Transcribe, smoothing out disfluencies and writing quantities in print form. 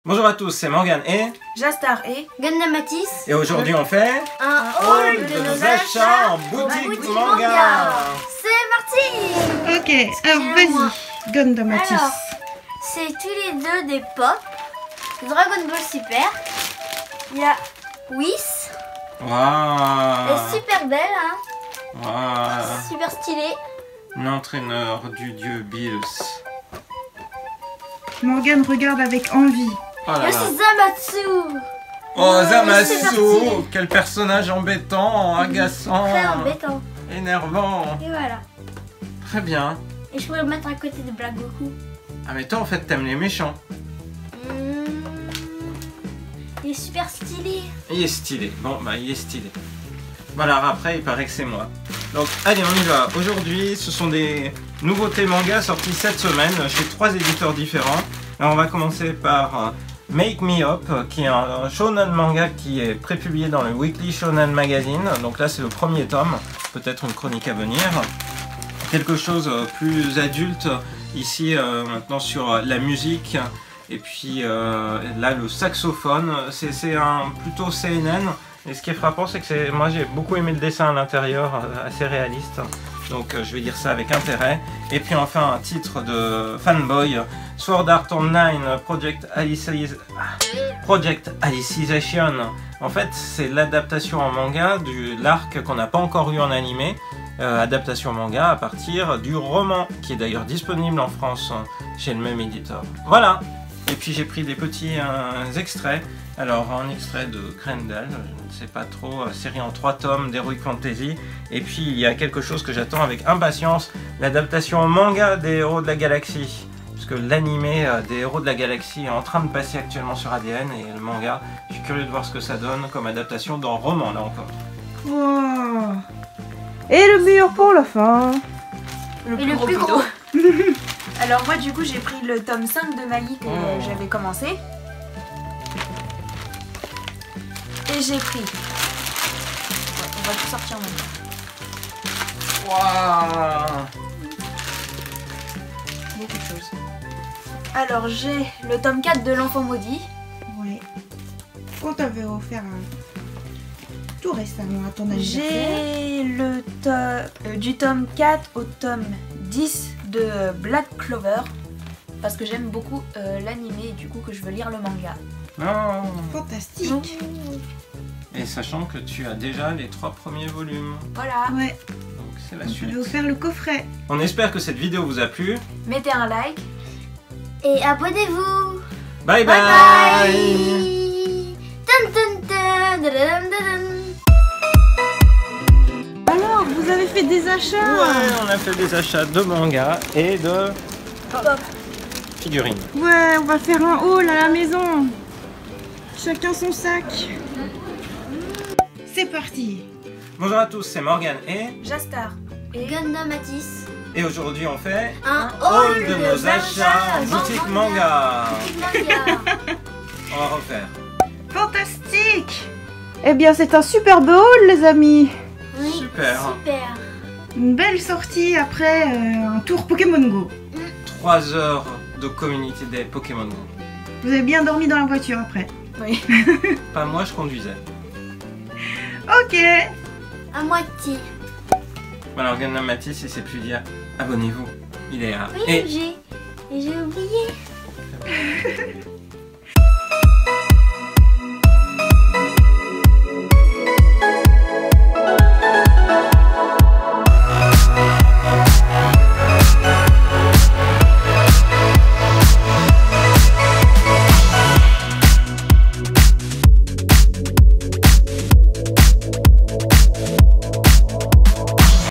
Bonjour à tous, c'est Morgane et Jastar et Gundam Matisse. Et aujourd'hui on fait un haul de nos achats en boutique manga. C'est parti. Ok, alors vas-y, Gundam Matisse. Alors, c'est tous les deux des pop. Dragon Ball Super. Il y a Whis. Elle est Waouh, super belle, hein. waouh, Super stylée. l'entraîneur du dieu Bills. Morgane regarde avec envie. Oh Il y là a là. aussi Zamatsu. Oh c'est Zamasu, parti. quel personnage embêtant, agaçant, Très embêtant. énervant. Et voilà. Très bien. Et je pourrais le mettre à côté de Black Goku. Ah mais toi en fait t'aimes les méchants. Il est super stylé. Il est stylé. Bon bah il est stylé. Voilà, après il paraît que c'est moi. Donc allez on y va. Aujourd'hui ce sont des nouveautés manga sorties cette semaine chez 3 éditeurs différents. Alors on va commencer par Make Me Up qui est un shonen manga qui est prépublié dans le Weekly Shonen Magazine. Donc là c'est le premier tome, peut-être une chronique à venir. Quelque chose plus adulte ici maintenant sur la musique. Et puis là le saxophone, c'est un plutôt CNN. Et ce qui est frappant, c'est que moi j'ai beaucoup aimé le dessin à l'intérieur, assez réaliste. Donc je vais dire ça avec intérêt. Et puis enfin un titre de fanboy, Sword Art Online Project Alicization. En fait c'est l'adaptation en manga de l'arc qu'on n'a pas encore eu en animé. Adaptation manga à partir du roman, qui est d'ailleurs disponible en France chez le même éditeur. Voilà. Et puis j'ai pris des petits extraits. Alors un extrait de Grendel, je ne sais pas trop, série en 3 tomes d'Heroic Fantasy. Et puis il y a quelque chose que j'attends avec impatience, l'adaptation en manga des Héros de la Galaxie. Puisque l'animé des Héros de la Galaxie est en train de passer actuellement sur ADN et le manga, je suis curieux de voir ce que ça donne comme adaptation dans roman là encore. Wow. Et le meilleur pour la fin. Et le plus gros. Alors moi du coup j'ai pris le tome 5 de Mali que j'avais commencé. Et j'ai pris... Ouais, on va tout sortir maintenant. Waouh! Beaucoup de choses. Alors j'ai le tome 4 de l'Enfant Maudit. Ouais. On t'avait offert tout récemment à ton anniversaire. J'ai le du tome 4 au tome 10 de Black Clover. Parce que j'aime beaucoup l'animé et du coup que je veux lire le manga. Oh. Fantastique. Et sachant que tu as déjà les 3 premiers volumes. Voilà. Ouais. Donc c'est la On suite. peut offert le coffret. On espère que cette vidéo vous a plu. Mettez un like. Et abonnez-vous. Bye bye, Bye. Dun, dun, dun, dun, dun, dun. Alors, vous avez fait des achats? Ouais, on a fait des achats de manga et de figurines. Ouais, on va faire un haul à la maison. Chacun son sac. C'est parti. Bonjour à tous, c'est Morgane et Jastar. Et Gundam Matisse. Et aujourd'hui on fait Un haul de nos achats en boutique manga. Manga. On va refaire. Fantastique. Eh bien, c'est un superbe haul, les amis. Oui, Super. Super. Une belle sortie après un tour Pokémon Go. 3 heures de community day Pokémon Go. Vous avez bien dormi dans la voiture après? Oui. Pas moi, je conduisais. Ok. À moitié. Bon, alors Gundam Matisse, il sait plus dire abonnez-vous. Il est là. Oui, Et j'ai oublié.